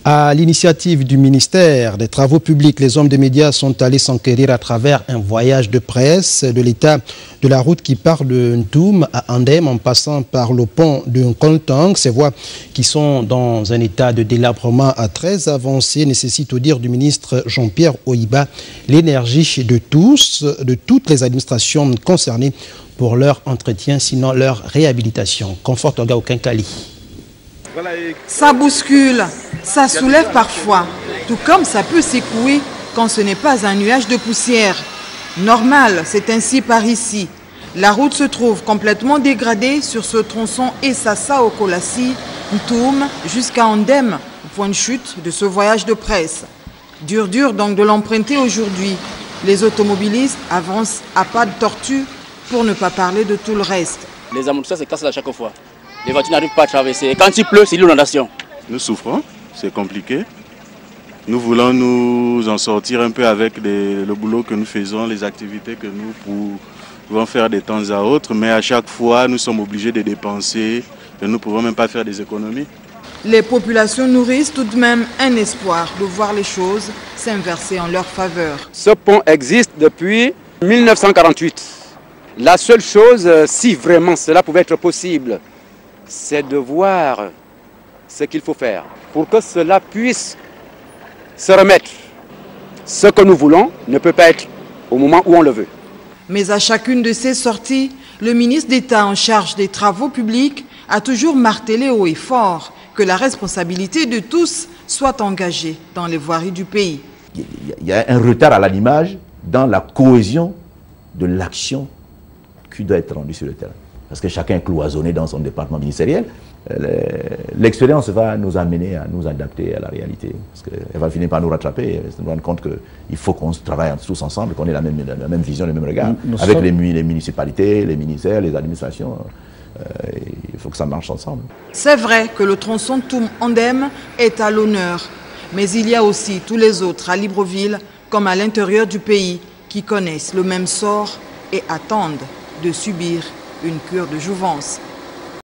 À l'initiative du ministère des Travaux publics, les hommes des médias sont allés s'enquérir à travers un voyage de presse de l'état de la route qui part de Ntoum à Andem en passant par le pont de Nkoltang. Ces voies qui sont dans un état de délabrement très avancé nécessitent, au dire du ministre Jean-Pierre Oyiba, l'énergie de toutes les administrations concernées pour leur entretien, sinon leur réhabilitation. Conforte Oga Okinkali. Ça bouscule, ça soulève parfois, tout comme ça peut secouer quand ce n'est pas un nuage de poussière. Normal, c'est ainsi par ici. La route se trouve complètement dégradée sur ce tronçon Essassa au Kolassi, Ntoum jusqu'à Andem, point de chute de ce voyage de presse. Dur donc de l'emprunter aujourd'hui. Les automobilistes avancent à pas de tortue pour ne pas parler de tout le reste. Les amortisseurs se cassent à chaque fois. Les voitures n'arrivent pas à traverser. Et quand il pleut, c'est l'inondation. Nous souffrons, c'est compliqué. Nous voulons nous en sortir un peu avec le boulot que nous faisons, les activités que nous pouvons faire de temps à autre. Mais à chaque fois, nous sommes obligés de dépenser et nous ne pouvons même pas faire des économies. Les populations nourrissent tout de même un espoir de voir les choses s'inverser en leur faveur. Ce pont existe depuis 1948. La seule chose, si vraiment cela pouvait être possible, c'est de voir ce qu'il faut faire pour que cela puisse se remettre. Ce que nous voulons ne peut pas être au moment où on le veut. Mais à chacune de ces sorties, le ministre d'État en charge des travaux publics a toujours martelé haut et fort que la responsabilité de tous soit engagée dans les voiries du pays. Il y a un retard à l'image dans la cohésion de l'action qui doit être rendue sur le terrain. Parce que chacun est cloisonné dans son département ministériel. L'expérience va nous amener à nous adapter à la réalité. Parce qu'elle va finir par nous rattraper et nous rendre compte qu'il faut qu'on travaille tous ensemble, qu'on ait la même vision, le même regard. Avec les municipalités, les ministères, les administrations. Il faut que ça marche ensemble. C'est vrai que le tronçon Ntoum-Andem est à l'honneur. Mais il y a aussi tous les autres à Libreville, comme à l'intérieur du pays, qui connaissent le même sort et attendent de subir une cure de jouvence.